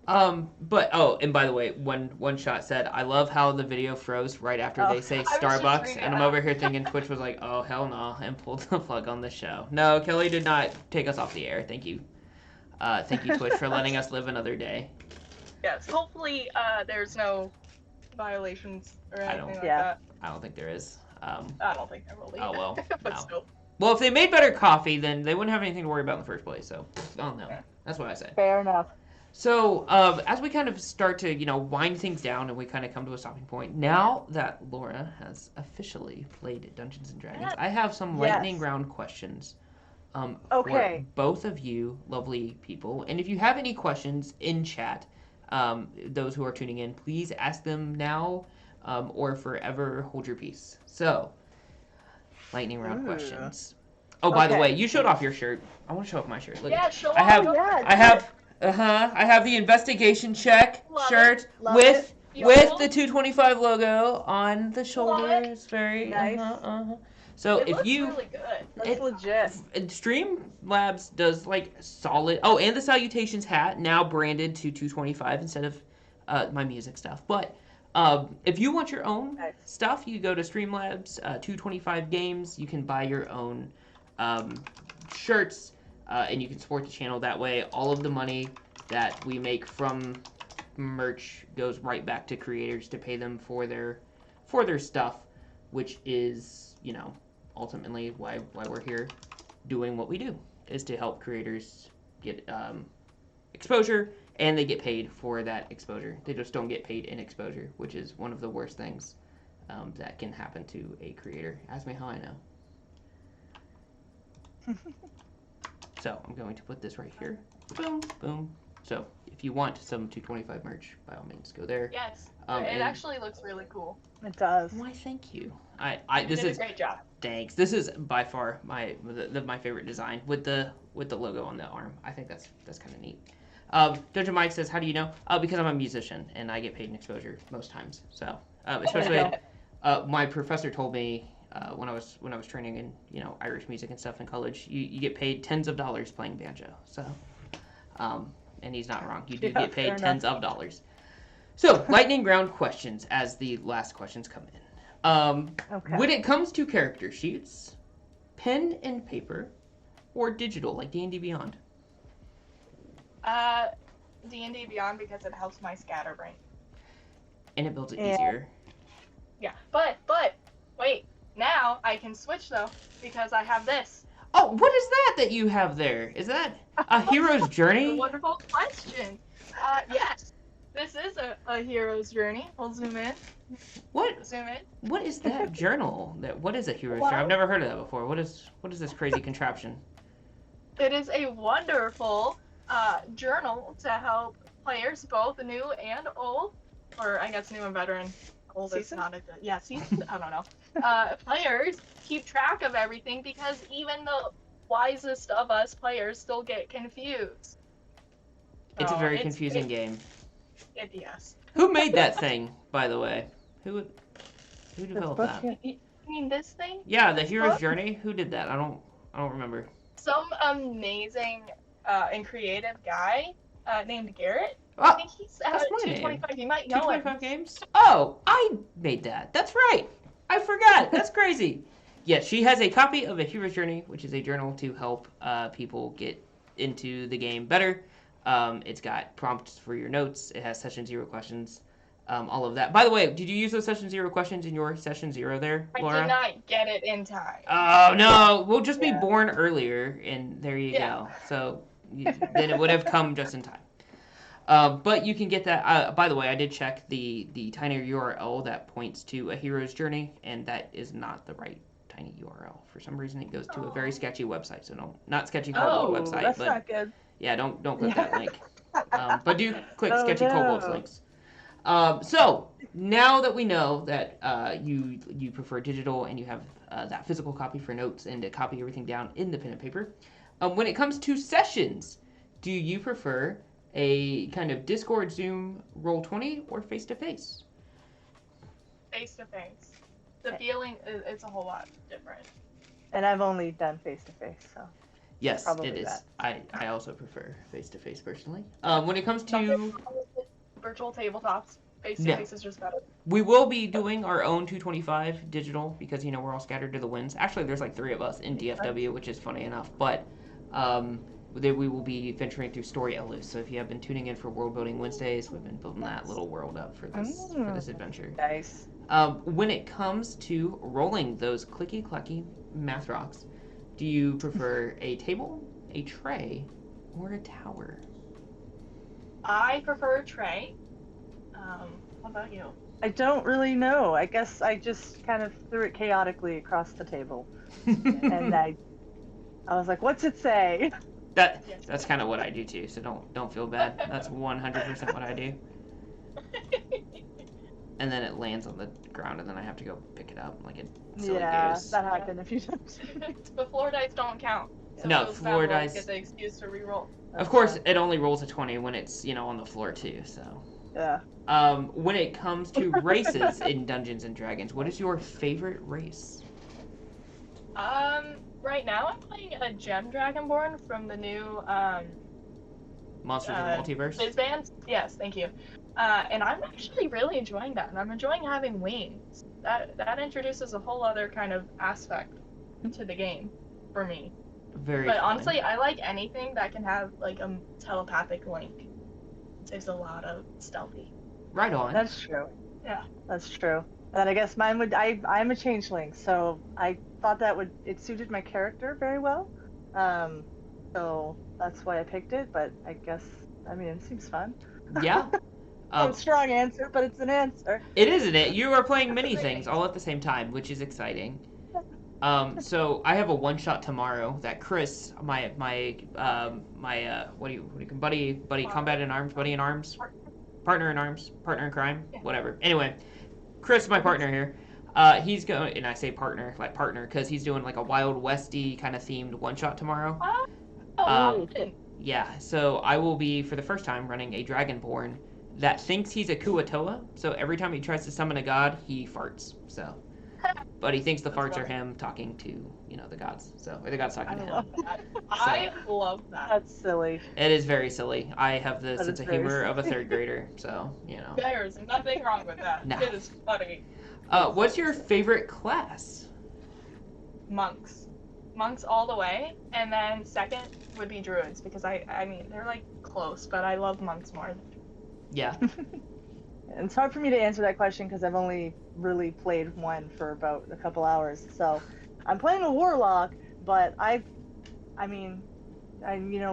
But and by the way, one shot said, I love how the video froze right after they say just Starbucks, reading and I'm that. over here thinking Twitch was like, oh hell no, and pulled the plug on the show. No, Kelly did not take us off the air. Thank you. Thank you, Twitch, for letting us live another day. Yes, hopefully there's no violations or I anything don't- like Yeah. that. I don't think there is. I don't think there will be. Oh well. But No. still. Well, if they made better coffee, then they wouldn't have anything to worry about in the first place. So, I don't know. That's what I say. Fair enough. So, as we kind of start to, wind things down and we kind of come to a stopping point, now that Laura has officially played Dungeons & Dragons, Yes. I have some Yes. lightning round questions Okay. for both of you lovely people. And if you have any questions in chat, those who are tuning in, please ask them now or forever hold your peace. So, lightning round Ooh. questions. Oh, by the Okay. way, you showed off your shirt. I want to show off my shirt. Look, Yeah, show I have- off. Yeah. I have the investigation check Love shirt Love with it. with the 225 logo on the shoulders. Very Nice. So It if looks you really good. That's legit. Streamlabs does like solid. Oh, and the Salutations hat now branded to 225 instead of my music stuff. But if you want your own Nice. stuff, you go to Streamlabs 225 Games. You can buy your own shirts. And you can support the channel that way. All of the money that we make from merch goes right back to creators to pay them for their stuff, which is, ultimately why we're here doing what we do, is to help creators get exposure, and they get paid for that exposure. They just don't get paid in exposure, which is one of the worst things that can happen to a creator. Ask me how I know. So I'm going to put this right here. Boom, boom. So if you want some 225 merch, by all means, go there. Yes. It and- actually looks really cool. It does. Why, thank you. You This did is a great job. thanks. This is by far my favorite design with the logo on the arm. I think that's kind of neat. Dungeon Mike says, "How do you know?" Because I'm a musician and I get paid in exposure most times. So especially my professor told me. When I was training in Irish music and stuff in college, you get paid tens of dollars playing banjo. So, and he's not wrong. You do get paid fair tens of dollars. So, lightning round questions as the last questions come in. Okay. When it comes to character sheets, pen and paper, or digital like D&D Beyond? D&D Beyond because it helps my scatterbrain. And it builds it Yeah. easier. Yeah, but wait. Now I can switch though because I have this. Oh, what is that you have there? Is that a hero's journey? Wonderful question. Yes, this is a hero's journey. We'll zoom in. What Zoom in. What is that journal? What is a hero's Well- journey? I've never heard of that before. What is this crazy contraption? It is a wonderful journal to help players, both new and old, or I guess new and veteran. Old is Seasoned? not a good. Yeah, seasoned. I don't know. Players keep track of everything because even the wisest of us players still get confused. It's a So very confusing game. Yes. Who made that thing, by the way? Who This developed book, that? yeah. You mean this thing? Yeah, the hero's Book? journey. Who did that? I don't remember. Some amazing and creative guy named Garrett. I Oh, think he's that's my 225. You might know him. 225 games. Oh, I made that. That's right. I forgot. That's crazy. Yes, she has a copy of A Hero's Journey, which is a journal to help people get into the game better. It's got prompts for your notes. It has session 0 questions. All of that. By the way, did you use those session 0 questions in your session 0 there, I Laura? did not get it in time. Oh no, we'll just be Yeah. born earlier, and there you Yeah. go. So then it would have come just in time. But you can get that. By the way, I did check the tiny URL that points to A Hero's Journey, and that is not the right tiny URL. For some reason, it goes to a very sketchy website. So not sketchy Kobold Oh, website, that's but not good. yeah, don't click that link. But do click Oh, sketchy Kobold's no. links. So now that we know that you prefer digital and you have that physical copy for notes and to copy everything down in the pen and paper, when it comes to sessions, do you prefer a kind of Discord, Zoom, Roll20, or face-to-face? Face to face. The feeling it's a whole lot different. And I've only done face to face, so Yes, probably it is. that. I also prefer face-to-face personally. When it comes to... Virtual tabletops, face to face is just better. We will be doing our own 225 digital because, we're all scattered to the winds. Actually, there's like 3 of us in DFW, which is funny enough. But we will be venturing through Story Ellis. So if you have been tuning in for World Building Wednesdays, we've been building that little world up for this adventure. Nice. When it comes to rolling those clicky-clacky math rocks, do you prefer a table, a tray, or a tower? I prefer a tray. What about you? I don't really know. I guess I just kind of threw it chaotically across the table. And I was like, what's it say? That's kind of what I do too, so don't feel bad. That's 100% what I do. And then it lands on the ground, and then I have to go pick it up like a silly goose. That happened a few times. The floor dice don't count. So No, those floor bad rolls dice- get the excuse to re-roll. Of course, it only rolls a 20 when it's on the floor too. So, Yeah. when it comes to races in Dungeons and Dragons, what is your favorite race? Right now I'm playing a Gem Dragonborn from the new Monsters of the Multiverse. Biz Band. Yes, thank you. And I'm actually really enjoying that, and I'm enjoying having wings. That introduces a whole other kind of aspect to the game for me. Very. But fun. honestly, I like anything that can have like a telepathic link. It saves a lot of stealthy. Right on. That's true. Yeah. That's true. And I guess mine would. I'm a changeling, so I thought it suited my character very well. So that's why I picked it. But I guess it seems fun. Yeah. A strong answer, but it's an answer. It isn't it? You are playing many things all at the same time, which is exciting. So I have a one shot tomorrow that Chris, my buddy combat in arms, buddy in arms, partner in arms, partner in crime, whatever. Anyway, Chris, my partner here, he's going, and I say partner because he's doing like a Wild Westy kind of themed one shot tomorrow. Yeah, so I will be for the first time running a Dragonborn that thinks he's a Kuatoa. So every time he tries to summon a god, he farts. So. But he thinks the farts are him talking to, the gods. Or the gods talking to him. I love that. That's silly. It is very silly. I have the That sense is of very humor of a third grader, so, There's nothing wrong with that. No. It is funny. What's your favorite class? Monks. Monks all the way. And then second would be druids, because I mean, they're like close, but I love monks more. Yeah. And it's hard for me to answer that question because I've only really played one for about a couple hours. So I'm playing a warlock, but I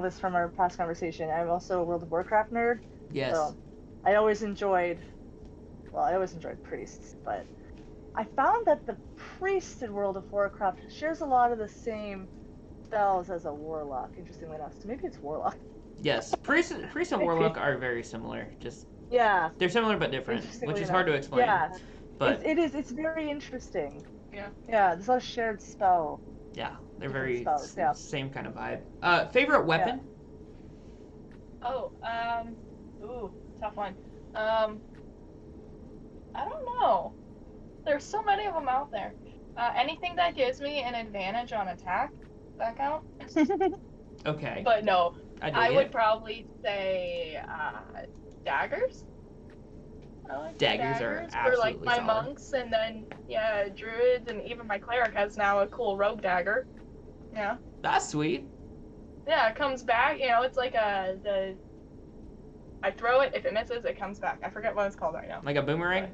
this from our past conversation. I'm also a World of Warcraft nerd. Yes. So I always enjoyed priests, but I found that the priest in World of Warcraft shares a lot of the same spells as a warlock, interestingly enough. So maybe it's warlock. Yes. Priest and warlock are very similar. Just Yeah. they're similar but different, which is hard to explain. Yeah. But It's very interesting. Yeah. Yeah, there's a lot of shared spell. yeah, they're Different very spells, yeah. same kind of vibe. Favorite weapon? Oh, tough one. I don't know. There's so many of them out there. Anything that gives me an advantage on attack, that count? Okay. But no, I dig would it. probably say daggers. I like the Daggers are for like absolutely my solid. monks, and then druids, and even my cleric has now a cool rogue dagger. Yeah. That's sweet. Yeah, it comes back. It's like I throw it. If it misses, it comes back. I forget what it's called right now. Like a boomerang?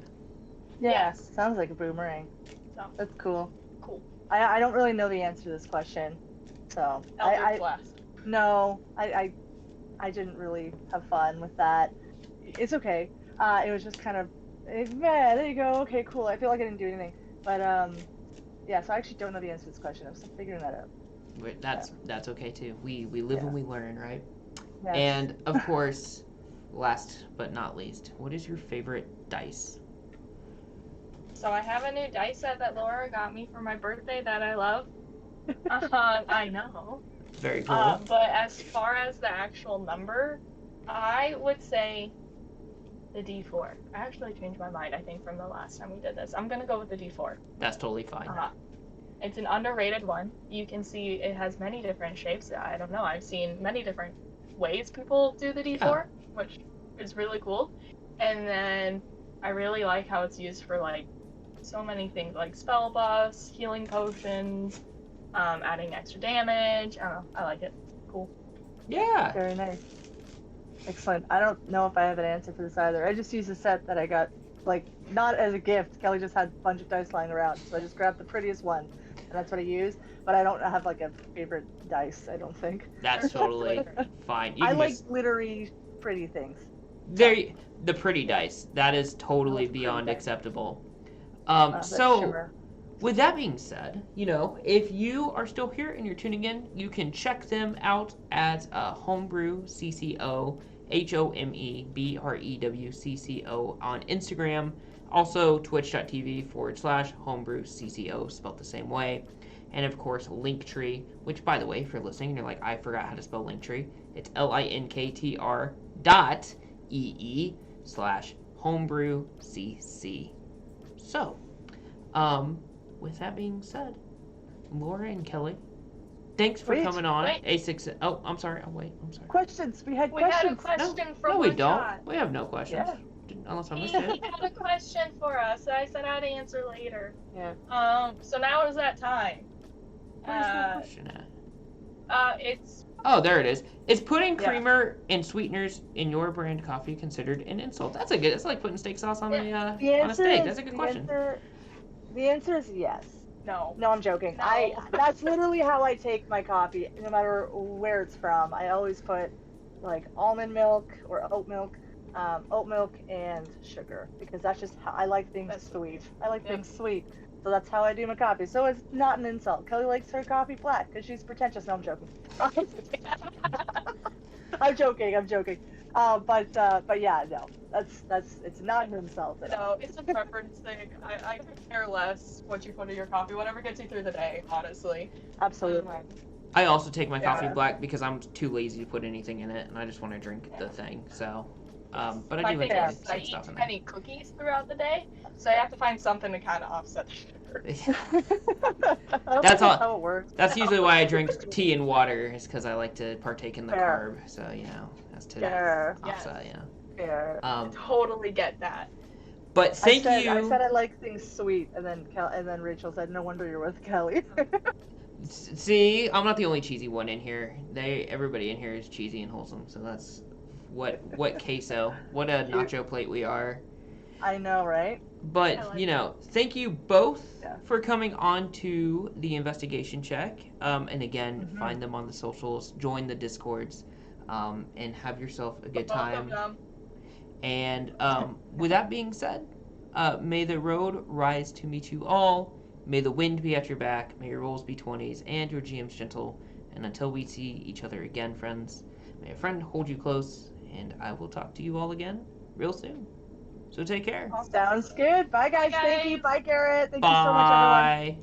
Yeah, Yes. sounds like a boomerang. So That's cool. cool. I don't really know the answer to this question, so Eldritch Blast. no, I didn't really have fun with that. It's okay. It was just kind of, there you go. Okay, cool. I feel like I didn't do anything, but yeah. So I actually don't know the answer to this question. I'm still figuring that out. Wait, that's okay too. We live and we learn, right? Yes. And of course, last but not least, what is your favorite dice? So I have a new dice set that Laura got me for my birthday that I love. I know. Very cool. But as far as the actual number, I would say the D4. I actually changed my mind, I think, from the last time we did this. I'm gonna go with the D4. That's totally fine. It's an underrated one. You can see it has many different shapes. I don't know. I've seen many different ways people do the D4, which is really cool. And then I really like how it's used for like so many things, like spell buffs, healing potions, adding extra damage. I don't know. I like it. Cool. Yeah. Very nice. Excellent. I don't know if I have an answer for this either. I just used a set that I got, like, not as a gift. Kelly just had a bunch of dice lying around, so I just grabbed the prettiest one, and that's what I used. But I don't have, like, a favorite dice, I don't think. That's totally fine. I like glittery, pretty things. The pretty dice. That is totally beyond acceptable. So, with that being said, if you are still here and you're tuning in, you can check them out at Homebrew CCO, HOMEBREWCCO on Instagram. Also, twitch.tv/Homebrew CCO, spelled the same way. And of course, Linktree, which, by the way, if you're listening and you're like, I forgot how to spell Linktree, it's linktr.ee/HomebrewCC. So, with that being said, Laura and Kelly, thanks for coming on. A6. Oh, I'm sorry. Oh, wait. I'm sorry. Questions. We had We had a questions. question from No, we the don't. chat. We have no questions. Yeah. Unless I missed He it. had a question for us that I said I'd answer later. Yeah. So now is that time. Where's the question at? It's Oh, there it is. Is putting creamer and sweeteners in your brand coffee considered an insult? That's a good. It's like putting steak sauce on a steak. That's a good question. The answer is yes. no. No, I'm joking. No. That's literally how I take my coffee, no matter where it's from. I always put like almond milk or oat milk and sugar, because that's just how I like things sweet. I like things sweet. So that's how I do my coffee. So it's not an insult. Kelly likes her coffee black because she's pretentious. No, I'm joking. I'm joking. But yeah, no. That's it's not an insult at all. No, it's a preference thing. I could care less what you put in your coffee, whatever gets you through the day, honestly. Absolutely. I also take my coffee black because I'm too lazy to put anything in it, and I just want to drink the thing. So, but I do like I some eat stuff too in there. many cookies throughout the day, so I have to find something to kind of offset the sugar. That's all. How it works. That's usually why I drink tea and water, is because I like to partake in the Fair. carb. So that's to Fair. offset. Fair. I totally get that. But thank you. I said I like things sweet, and then Rachel said, "No wonder you're with Kelly." See, I'm not the only cheesy one in here. Everybody in here is cheesy and wholesome. So that's what queso, what a nacho plate we are. I know, right? But thank you both Yeah. for coming on to the investigation check. And again, find them on the socials, join the Discords, and have yourself a good time. And with that being said, may the road rise to meet you all. May the wind be at your back. May your rolls be 20s and your GMs gentle. And until we see each other again, friends, may a friend hold you close. And I will talk to you all again real soon. So take care. Sounds good. Bye, guys. Bye, Thank you. guys. Bye, Garrett. Thank you so much, everyone. Bye.